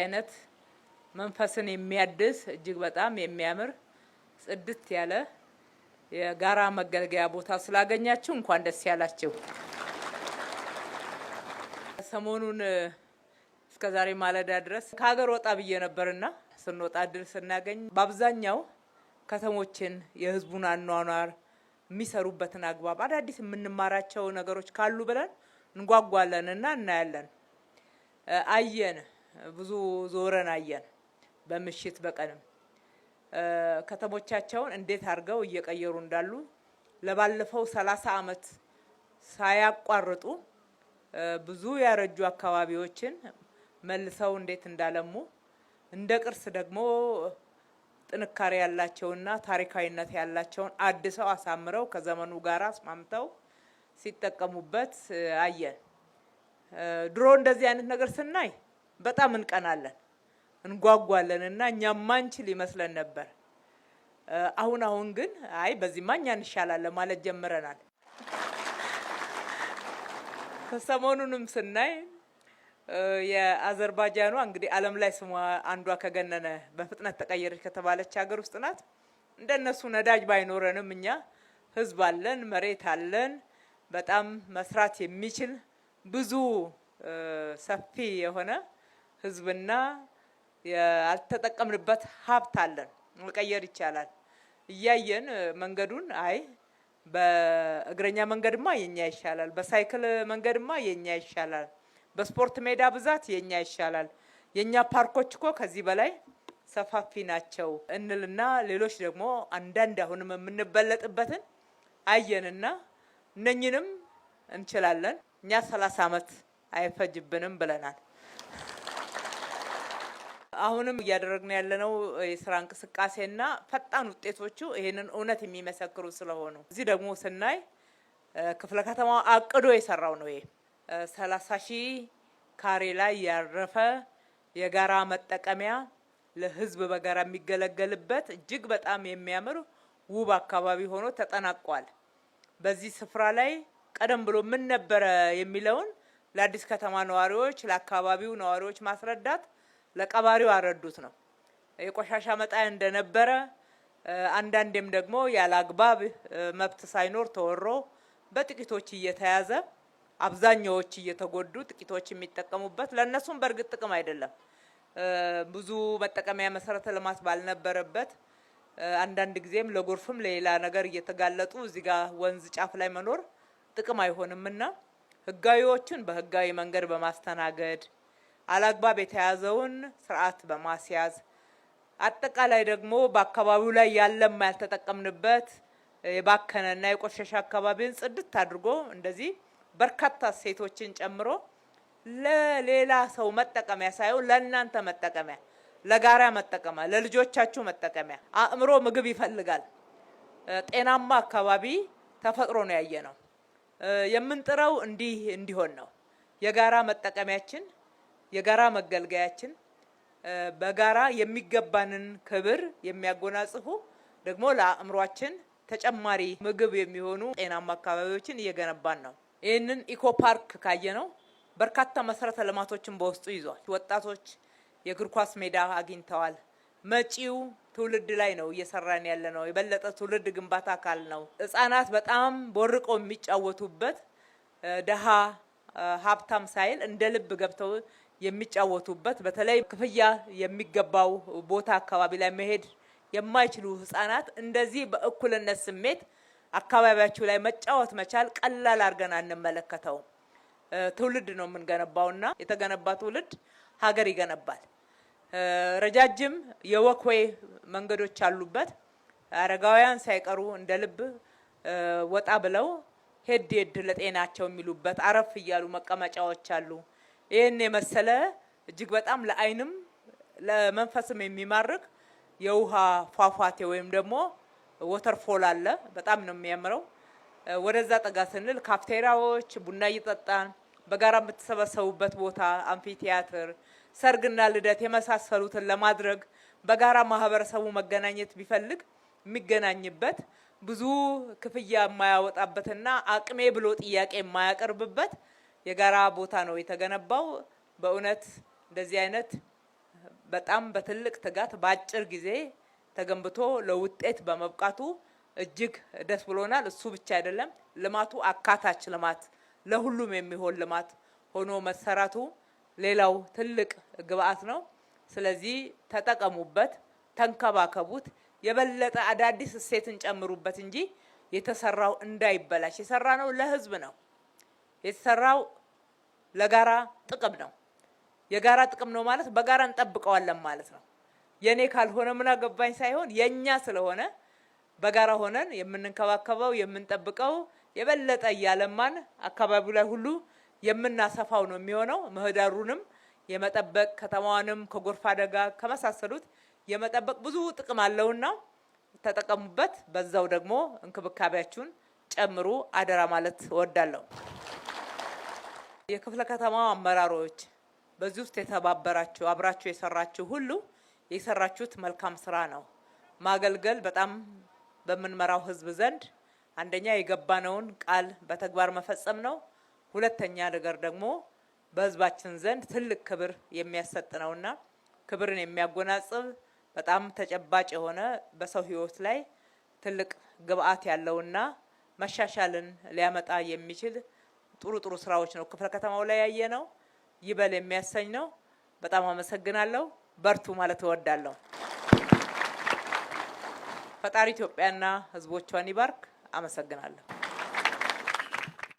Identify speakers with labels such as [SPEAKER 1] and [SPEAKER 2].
[SPEAKER 1] አይነት መንፈስን የሚያድስ እጅግ በጣም የሚያምር ጽድት ያለ የጋራ መገልገያ ቦታ ስላገኛችሁ እንኳን ደስ ያላችሁ። ሰሞኑን እስከዛሬ ማለዳ ድረስ ከሀገር ወጣ ብዬ ነበርና ስንወጣ ድል ስናገኝ በአብዛኛው ከተሞችን የህዝቡን አኗኗር የሚሰሩበትን አግባብ አዳዲስ የምንማራቸው ነገሮች ካሉ ብለን እንጓጓለንና እናያለን። አየን፣ ብዙ ዞረን አየን። በምሽት በቀንም ከተሞቻቸውን እንዴት አድርገው እየቀየሩ እንዳሉ ለባለፈው 30 አመት ሳያቋርጡ ብዙ ያረጁ አካባቢዎችን መልሰው እንዴት እንዳለሙ እንደ ቅርስ ደግሞ ጥንካሬ ያላቸውና ታሪካዊነት ያላቸውን አድሰው አሳምረው ከዘመኑ ጋር አስማምተው ሲጠቀሙበት አየን። ድሮ እንደዚህ አይነት ነገር ስናይ በጣም እንቀናለን፣ እንጓጓለንና እኛም ማንችል ይመስለን ነበር። አሁን ግን አይ በዚህ ማኛ እንሻላለን ማለት ጀምረናል። ከሰሞኑንም ስናይ የአዘርባይጃኗ እንግዲህ ዓለም ላይ ስሟ አንዷ ከገነነ በፍጥነት ተቀየረች ከተባለች ሀገር ውስጥ ናት። እንደነሱ ነዳጅ ባይኖረንም እኛ ህዝብ አለን፣ መሬት አለን፣ በጣም መስራት የሚችል ብዙ ሰፊ የሆነ ህዝብና ያልተጠቀምንበት ሀብት አለን። መቀየር ይቻላል። እያየን መንገዱን አይ በእግረኛ መንገድማ የኛ ይሻላል፣ በሳይክል መንገድማ የኛ ይሻላል፣ በስፖርት ሜዳ ብዛት የኛ ይሻላል፣ የኛ ፓርኮች እኮ ከዚህ በላይ ሰፋፊ ናቸው እንልና ሌሎች ደግሞ አንዳንድ አሁንም የምንበለጥበትን አየንና እነኝንም እንችላለን እኛ 30 አመት አይፈጅብንም ብለናል። አሁንም እያደረግን ያለነው የስራ እንቅስቃሴና ፈጣን ውጤቶቹ ይሄንን እውነት የሚመሰክሩ ስለሆኑ እዚህ ደግሞ ስናይ ክፍለ ከተማው አቅዶ የሰራው ነው። ይሄ 30,000 ካሬ ላይ ያረፈ የጋራ መጠቀሚያ ለህዝብ በጋራ የሚገለገልበት እጅግ በጣም የሚያምር ውብ አካባቢ ሆኖ ተጠናቋል። በዚህ ስፍራ ላይ ቀደም ብሎ ምን ነበረ የሚለውን ለአዲስ ከተማ ነዋሪዎች፣ ለአካባቢው ነዋሪዎች ማስረዳት ለቀባሪው አረዱት ነው። የቆሻሻ መጣያ እንደነበረ አንዳንዴም ደግሞ ያላግባብ መብት ሳይኖር ተወሮ በጥቂቶች እየተያዘ አብዛኛዎች እየተጎዱ ጥቂቶች የሚጠቀሙበት ለነሱም በርግጥ ጥቅም አይደለም። ብዙ መጠቀሚያ መሰረተ ልማት ባልነበረበት አንዳንድ ጊዜም ለጎርፍም ለሌላ ነገር እየተጋለጡ እዚህ ጋር ወንዝ ጫፍ ላይ መኖር ጥቅም አይሆንምና ህጋዊዎችን በህጋዊ መንገድ በማስተናገድ አላግባብ የተያዘውን ስርዓት በማስያዝ አጠቃላይ ደግሞ በአካባቢው ላይ ያለም ያልተጠቀምንበት የባከነና የቆሸሸ አካባቢን ጽድት አድርጎ እንደዚህ በርካታ ሴቶችን ጨምሮ ለሌላ ሰው መጠቀሚያ ሳይሆን ለእናንተ መጠቀሚያ፣ ለጋራ መጠቀሚያ፣ ለልጆቻችሁ መጠቀሚያ። አእምሮ ምግብ ይፈልጋል። ጤናማ አካባቢ ተፈጥሮ ነው ያየነው። የምንጥረው እንዲሆን ነው። የጋራ መጠቀሚያችን፣ የጋራ መገልገያችን በጋራ የሚገባንን ክብር የሚያጎናጽፉ ደግሞ ለአእምሯችን ተጨማሪ ምግብ የሚሆኑ ጤናማ አካባቢዎችን እየገነባን ነው። ይህንን ኢኮ ፓርክ ካየነው በርካታ መሰረተ ልማቶችን በውስጡ ይዟል። ወጣቶች የእግር ኳስ ሜዳ አግኝተዋል። መጪው ትውልድ ላይ ነው እየሰራን ያለ ነው። የበለጠ ትውልድ ግንባታ አካል ነው። ህጻናት በጣም ቦርቀው የሚጫወቱበት ደሃ ሀብታም ሳይል እንደ ልብ ገብተው የሚጫወቱበት በተለይ ክፍያ የሚገባው ቦታ አካባቢ ላይ መሄድ የማይችሉ ህጻናት እንደዚህ በእኩልነት ስሜት አካባቢያቸው ላይ መጫወት መቻል ቀላል አድርገን አንመለከተውም። ትውልድ ነው የምንገነባውና የተገነባ ትውልድ ሀገር ይገነባል። ረጃጅም የወክዌይ መንገዶች አሉበት። አረጋውያን ሳይቀሩ እንደ ልብ ወጣ ብለው ሄድ ለጤናቸው የሚሉበት አረፍ እያሉ መቀመጫዎች አሉ። ይሄን የመሰለ እጅግ በጣም ለአይንም ለመንፈስም የሚማርክ የውሃ ፏፏቴ ወይም ደግሞ ወተርፎል አለ። በጣም ነው የሚያምረው። ወደዛ ጠጋ ስንል ካፍቴሪያዎች፣ ቡና እየጠጣን በጋራ የምትሰበሰቡበት ቦታ፣ አምፊ ቲያትር፣ ሰርግና ልደት የመሳሰሉትን ለማድረግ በጋራ ማህበረሰቡ መገናኘት ቢፈልግ የሚገናኝበት ብዙ ክፍያ የማያወጣበትና አቅሜ ብሎ ጥያቄ የማያቀርብበት የጋራ ቦታ ነው የተገነባው። በእውነት እንደዚህ አይነት በጣም በትልቅ ትጋት በአጭር ጊዜ ተገንብቶ ለውጤት በመብቃቱ እጅግ ደስ ብሎናል። እሱ ብቻ አይደለም፣ ልማቱ አካታች ልማት፣ ለሁሉም የሚሆን ልማት ሆኖ መሰራቱ ሌላው ትልቅ ግብአት ነው። ስለዚህ ተጠቀሙበት፣ ተንከባከቡት፣ የበለጠ አዳዲስ እሴትን ጨምሩበት እንጂ የተሰራው እንዳይበላሽ። የሰራነው ለህዝብ ነው። የተሰራው ለጋራ ጥቅም ነው። የጋራ ጥቅም ነው ማለት በጋራ እንጠብቀዋለን ማለት ነው። የኔ ካልሆነ ምን አገባኝ ሳይሆን የኛ ስለሆነ በጋራ ሆነን የምንከባከበው የምንጠብቀው የበለጠ እያለማን አካባቢው ላይ ሁሉ የምናሰፋው ነው የሚሆነው። ምህዳሩንም የመጠበቅ ከተማዋንም ከጎርፍ አደጋ ከመሳሰሉት የመጠበቅ ብዙ ጥቅም አለውና ተጠቀሙበት። በዛው ደግሞ እንክብካቤያችሁን ጨምሩ አደራ ማለት እወዳለሁ። የክፍለ ከተማው አመራሮች በዚህ ውስጥ የተባበራችሁ አብራችሁ የሰራችሁ ሁሉ የሰራችሁት መልካም ስራ ነው። ማገልገል በጣም በምንመራው ህዝብ ዘንድ አንደኛ የገባነውን ቃል በተግባር መፈጸም ነው። ሁለተኛ ነገር ደግሞ በህዝባችን ዘንድ ትልቅ ክብር የሚያሰጥ ነውና ክብርን የሚያጎናጽፍ በጣም ተጨባጭ የሆነ በሰው ህይወት ላይ ትልቅ ግብአት ያለውና መሻሻልን ሊያመጣ የሚችል ጥሩ ስራዎች ነው ክፍለ ከተማው ላይ ያየነው። ይበል የሚያሰኝ ነው። በጣም አመሰግናለሁ። በርቱ ማለት እወዳለሁ። ፈጣሪ ኢትዮጵያና ህዝቦቿን ይባርክ። አመሰግናለሁ።